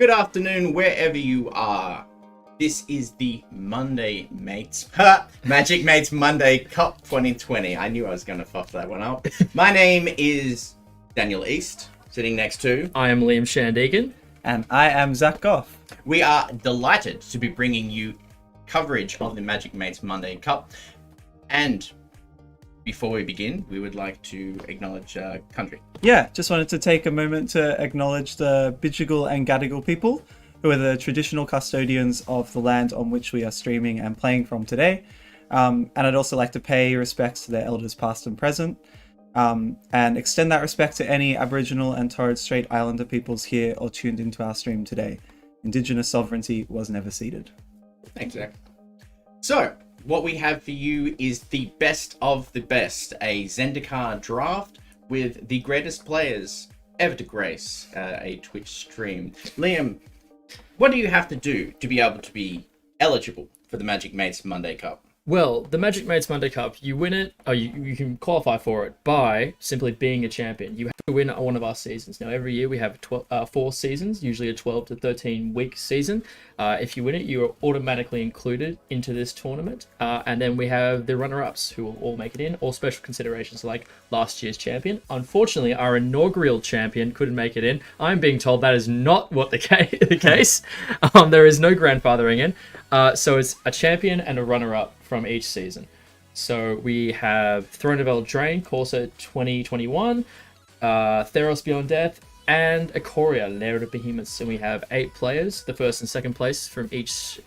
good afternoon, wherever you are. This is the Monday Mates, Magic Mates Monday Cup 2020. I knew I was going to fuck that one up. My name is Daniel East, sitting next to... I am Liam Shandegan. And I am Zach Goff. We are delighted to be bringing you coverage of the Magic Mates Monday Cup. And before we begin, we would like to acknowledge country. Yeah, just wanted to take a moment to acknowledge the Bidjigal and Gadigal people, who are the traditional custodians of the land on which we are streaming and playing from today. And I'd also like to pay respects to their elders past and present, and extend that respect to any Aboriginal and Torres Strait Islander peoples here or tuned into our stream today. Indigenous sovereignty was never ceded. Thanks, Zach. So, what we have for you is the best of the best, a Zendikar draft with the greatest players ever to grace a Twitch stream. Liam, what do you have to do to be able to be eligible for the Magic Mates Monday Cup? Well, the Magic Mates Monday Cup, you win it, or you can qualify for it by simply being a champion. You have to win one of our seasons. Now, every year we have 4 seasons, usually a 12 to 13 week season. If you win it, you are automatically included into this tournament. And then we have the runner-ups who will all make it in, all special considerations like last year's champion. Unfortunately, our inaugural champion couldn't make it in. I'm being told that is not what the case. There is no grandfathering in. So it's a champion and a runner-up from each season. So we have Throne of Eldraine, Corsa 2021, Theros Beyond Death, and Ikoria, Lair of Behemoths. And we have 8 players, the first and second place from each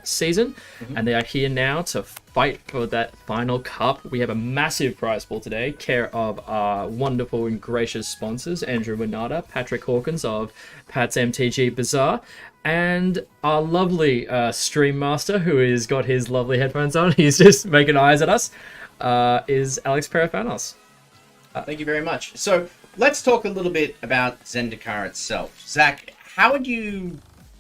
season. And they are here now to fight for that final cup. We have a massive prize pool today, care of our wonderful and gracious sponsors, Andrew Winata, Patrick Hawkins of Pat's MTG Bazaar, and our lovely stream master, who has got his lovely headphones on, he's just making eyes at us, is Alex Perifanos. Thank you very much. So let's talk a little bit about Zendikar itself. Zach, how would you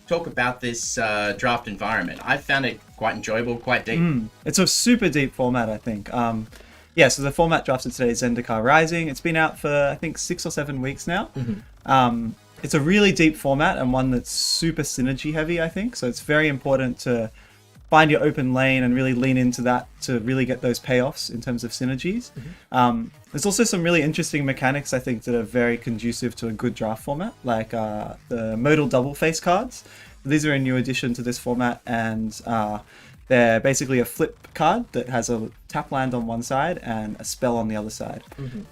talk about this draft environment? I found it quite enjoyable, quite deep. It's a super deep format, I think. So the format drafted today is Zendikar Rising. It's been out for, I think, 6 or 7 weeks now. It's a really deep format and one that's super synergy heavy, I think. So it's very important to find your open lane and really lean into that to really get those payoffs in terms of synergies. There's also some really interesting mechanics, I think, that are very conducive to a good draft format, like the modal double face cards. These are a new addition to this format, and they're basically a flip card that has a tap land on one side and a spell on the other side.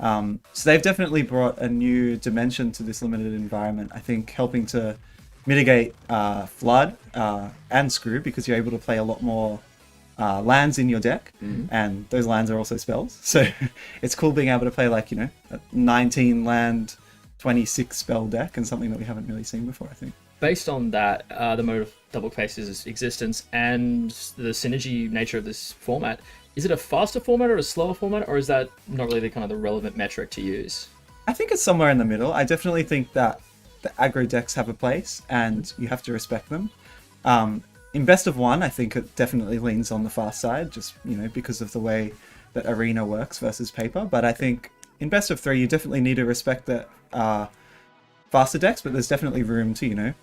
So they've definitely brought a new dimension to this limited environment, I think, helping to mitigate flood and screw, because you're able to play a lot more lands in your deck, and those lands are also spells. So it's cool being able to play, like, a 19 land, 26 spell deck, and something that we haven't really seen before, I think. Based on that, the mode of double faces existence and the synergy nature of this format, is it a faster format or a slower format, or is that not really the relevant metric to use? I think it's somewhere in the middle. I definitely think that the aggro decks have a place and you have to respect them. In best of one, I think it definitely leans on the fast side, just because of the way that Arena works versus paper. But I think in best of 3, you definitely need to respect the faster decks, but there's definitely room to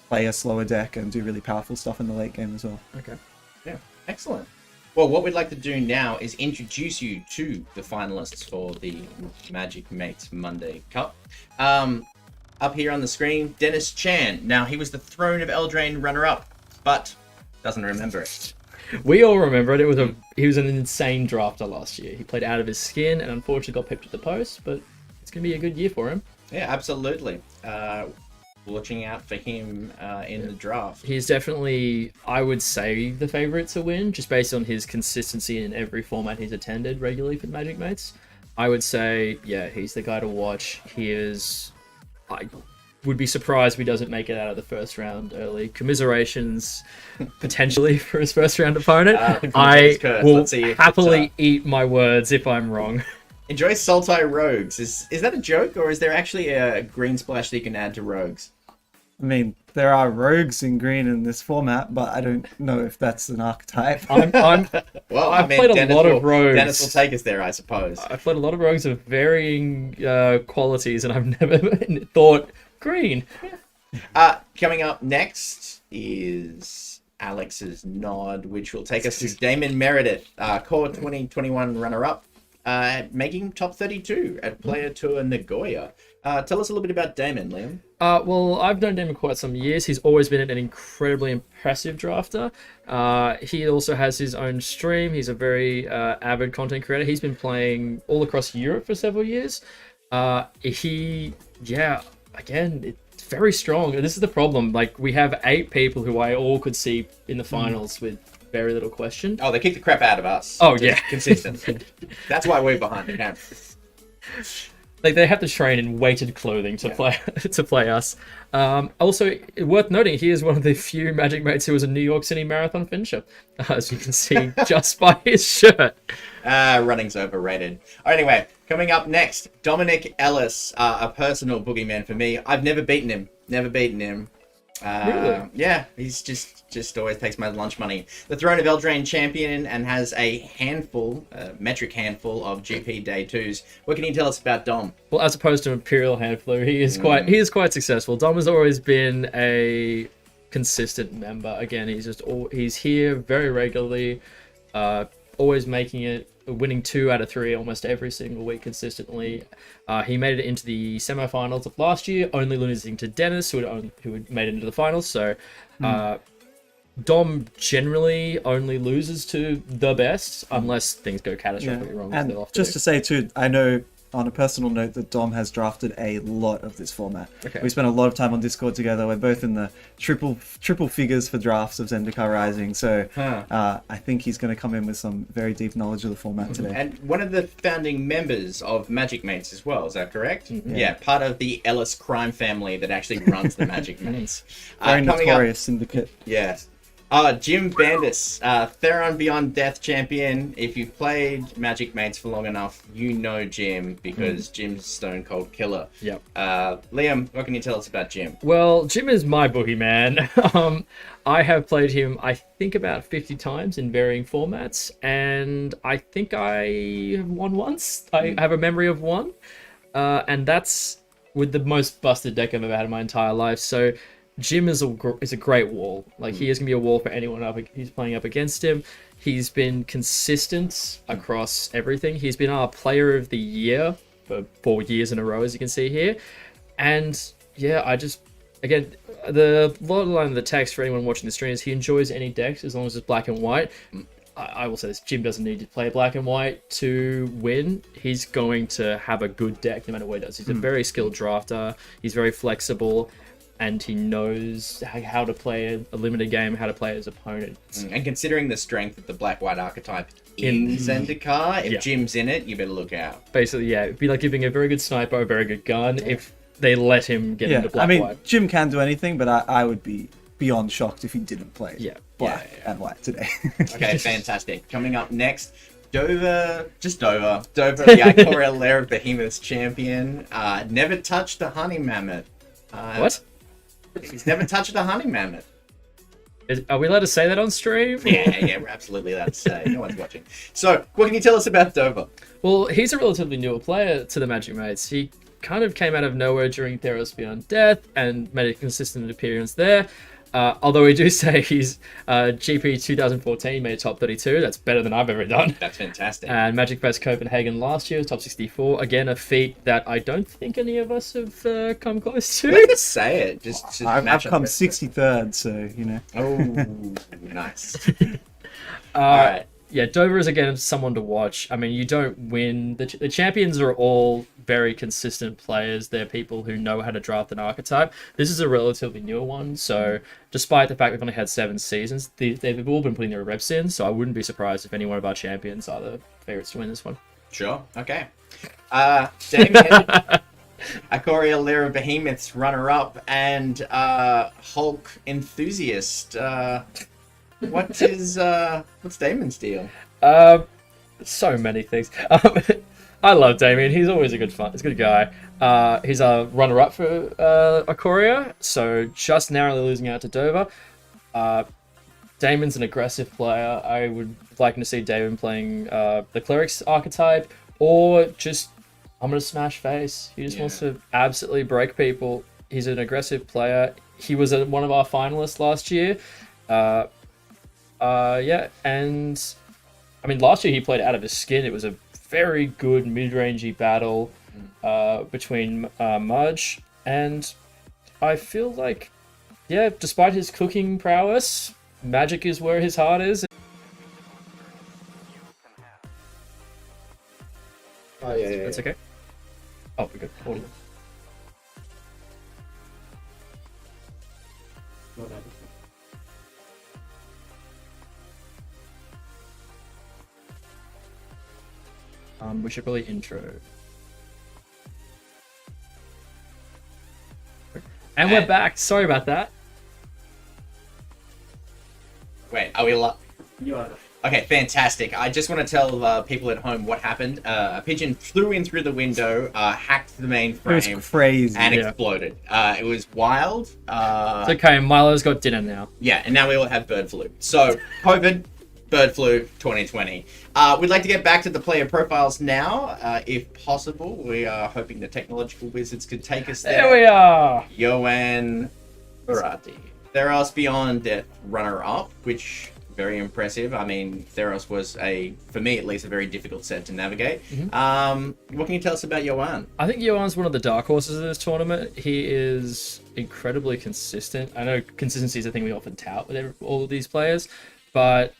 play a slower deck and do really powerful stuff in the late game as well. Okay. Yeah, excellent. Well, what we'd like to do now is introduce you to the finalists for the Magic Mates Monday Cup. Up here on the screen, Dennis Chan. Now, he was the Throne of Eldraine runner-up, but doesn't remember it. We all remember it. He was an insane drafter last year. He played out of his skin and unfortunately got pipped at the post, but it's going to be a good year for him. Yeah, absolutely. Watching out for him in the draft. He's definitely, I would say, the favourite to win, just based on his consistency in every format he's attended regularly for Magic Mates. I would say, yeah, he's the guy to watch. I would be surprised if he doesn't make it out of the first round early. Commiserations, potentially, for his first round opponent. I will happily eat my words if I'm wrong. Enjoy Sultai Rogues. Is that a joke, or is there actually a green splash that you can add to Rogues? I mean, there are rogues in green in this format, but I don't know if that's an archetype. I've played a lot of rogues. Dennis will take us there, I suppose. I've played a lot of rogues of varying qualities, and I've never thought green. Coming up next is Alex's nod, which will take us to Damon Meredith, Core 2021 runner-up, making top 32 at Player Tour Nagoya. Tell us a little bit about Damon, Liam. Well, I've known Damon quite some years. He's always been an incredibly impressive drafter. He also has his own stream. He's a very avid content creator. He's been playing all across Europe for several years. Again, it's very strong. And this is the problem. Like, we have 8 people who I all could see in the finals with very little question. Oh, they kick the crap out of us. Oh, yeah. Consistent. That's why we're behind the camera. Like, they have to train in weighted clothing to play us. Also, worth noting, he is one of the few Magic mates who was a New York City Marathon finisher, as you can see just by his shirt. Running's overrated. Anyway, coming up next, Dominic Ellis, a personal boogeyman for me. I've never beaten him. Really? Yeah, he's just always takes my lunch money. The Throne of Eldraine champion and has a metric handful of GP Day 2s. What can you tell us about Dom? Well, as opposed to Imperial Handful, he is quite successful. Dom has always been a consistent member. Again, he's here very regularly, always making it, winning 2 out of 3 almost every single week consistently. He made it into the semifinals of last year, only losing to Dennis, who had made it into the finals. So Dom generally only loses to the best unless things go catastrophically wrong. And just to say too, I know on a personal note that Dom has drafted a lot of this format. Okay. We spent a lot of time on Discord together. We're both in the triple figures for drafts of Zendikar Rising, so I think he's going to come in with some very deep knowledge of the format today. And one of the founding members of Magic Mates as well, is that correct? Mm-hmm. Yeah, part of the Ellis crime family that actually runs the Magic Mates. Very Coming notorious syndicate. Yeah. Jim Bandis, Theron Beyond Death champion. If you've played Magic Mates for long enough, you know Jim because Jim's Stone Cold Killer. Yep. Liam, what can you tell us about Jim? Well, Jim is my boogeyman. I have played him, I think, about 50 times in varying formats, and I think I have won once. I have a memory of one, and that's with the most busted deck I've ever had in my entire life. So Jim is a great wall. Like, he is going to be a wall for anyone who's playing up against him. He's been consistent across everything. He's been our player of the year for 4 years in a row, as you can see here. And yeah, again, the line of the text for anyone watching the stream is he enjoys any decks as long as it's black and white. I will say this, Jim doesn't need to play black and white to win. He's going to have a good deck no matter what he does. He's a very skilled drafter. He's very flexible. And he knows how to play a limited game, how to play his opponent. And considering the strength of the black-white archetype in Zendikar, if Jim's in it, you better look out. Basically, yeah, it'd be like giving a very good sniper a very good gun if they let him get into black-white. Jim can do anything, but I would be beyond shocked if he didn't play black and white today. Okay, fantastic. Coming up next, Dover, the Ikoria Lair of Behemoth's champion, never touched a honey mammoth. What? He's never touched a honey mammoth. Are we allowed to say that on stream? Yeah, we're absolutely allowed to say. No one's watching. So, what can you tell us about Dover? Well, he's a relatively newer player to the Magic Mates. He kind of came out of nowhere during Theros Beyond Death and made a consistent appearance there. Although we do say he's GP 2014 made top 32. That's better than I've ever done. That's fantastic. And Magic Fest Copenhagen last year, top 64. Again, a feat that I don't think any of us have come close to. Let's say it. Just I've come 63rd, so, you know. Oh, nice. All right. Yeah, Dover is, again, someone to watch. I mean, you don't win. The champions are all very consistent players. They're people who know how to draft an archetype. This is a relatively newer one, so despite the fact we've only had 7 seasons, they've all been putting their reps in, so I wouldn't be surprised if any one of our champions are the favourites to win this one. Sure, okay. Damien, Ikoria Lair of Behemoth's runner-up and Hulk enthusiast. What's Damon's deal? So many things. I love Damien. He's always a good guy. He's a runner-up for Ikoria, so just narrowly losing out to Dover. Damon's an aggressive player. I would like to see Damon playing the Cleric's archetype, or just, I'm going to smash face. He just wants to absolutely break people. He's an aggressive player. he was one of our finalists last year. Yeah, and I mean, last year he played out of his skin. It was a very good mid-rangey battle between Mudge, and I feel like, yeah, despite his cooking prowess, magic is where his heart is. Oh, yeah. That's okay. Oh, we're good. Audio. We should probably intro. And we're back. Sorry about that. Wait, are we Okay, fantastic. I just want to tell people at home what happened. A pigeon flew in through the window, hacked the mainframe. It was crazy. And Yeah. exploded. It was wild. It's okay. Milo's got dinner now. Yeah, and now we all have bird flu. So, COVID, bird flu, 2020. We'd like to get back to the player profiles now, if possible. We are hoping the technological wizards could take us there. There we are. Yoann Barati. Theros Beyond Death runner-up, which very impressive. I mean, Theros was for me at least, a very difficult set to navigate. What can you tell us about Yoann? I think Johan's one of the dark horses of this tournament. He is incredibly consistent. I know consistency is a thing we often tout with all of these players, but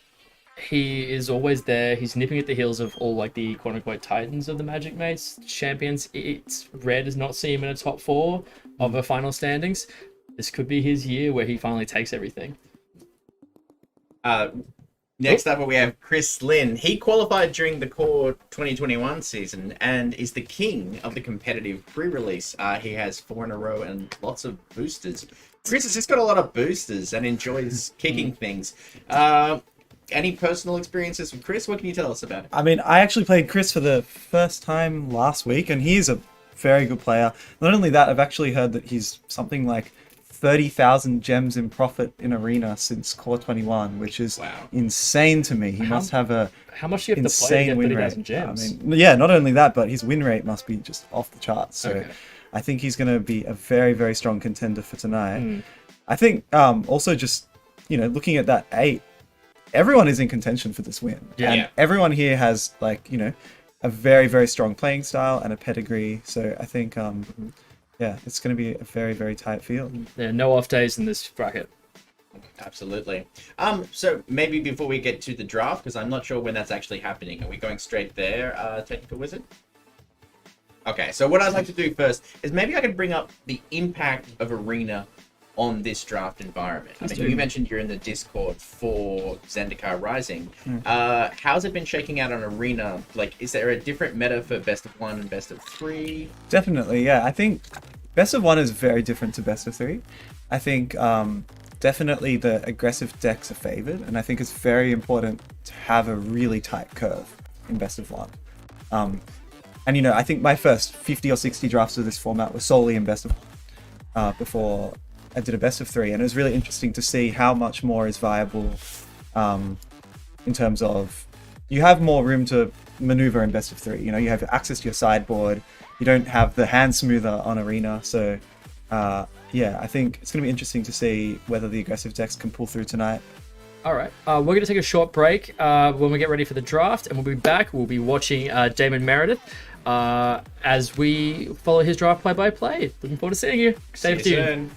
he is always there. He's nipping at the heels of all like the quote-unquote titans of the Magic Mates champions. It's rare to not see him in a top 4 of a final standings. This could be his year where he finally takes everything. Next up, we have Chris Lynn. He qualified during the core 2021 season and is the king of the competitive pre-release. He has 4 in a row and lots of boosters. Chris has just got a lot of boosters and enjoys kicking things. Any personal experiences with Chris? What can you tell us about it? I mean, I actually played Chris for the first time last week, and he's a very good player. Not only that, I've actually heard that he's something like 30,000 gems in profit in Arena since Core 21, which is insane to me. He must have a How much do you have to play to get 30,000 gems? I mean, yeah, not only that, but his win rate must be just off the charts. So Okay. I think he's going to be a very, very strong contender for tonight. I think also just, looking at that 8, everyone is in contention for this win. Yeah. And everyone here has, like, a very, very strong playing style and a pedigree. So I think, it's going to be a very, very tight field. There are no off days in this bracket. Absolutely. So maybe before we get to the draft, because I'm not sure when that's actually happening, are we going straight there, Technical Wizard? Okay, so what I'd like to do first is maybe I could bring up the impact of Arena on this draft environment. I mean, you mentioned you're in the Discord for Zendikar Rising. How's it been shaking out on Arena? Like, is there a different meta for best of 1 and best of 3? Definitely, yeah. I think best of 1 is very different to best of 3. I think definitely the aggressive decks are favored, and I think it's very important to have a really tight curve in best of 1. And I think my first 50 or 60 drafts of this format were solely in best of 1 before I did a best of 3, and it was really interesting to see how much more is viable in terms of you have more room to maneuver in best of 3. You have access to your sideboard. You don't have the hand smoother on Arena. So I think it's going to be interesting to see whether the aggressive decks can pull through tonight. All right, we're going to take a short break when we get ready for the draft, and we'll be back. We'll be watching Damon Meredith as we follow his draft play-by-play. Looking forward to seeing you. Stay tuned.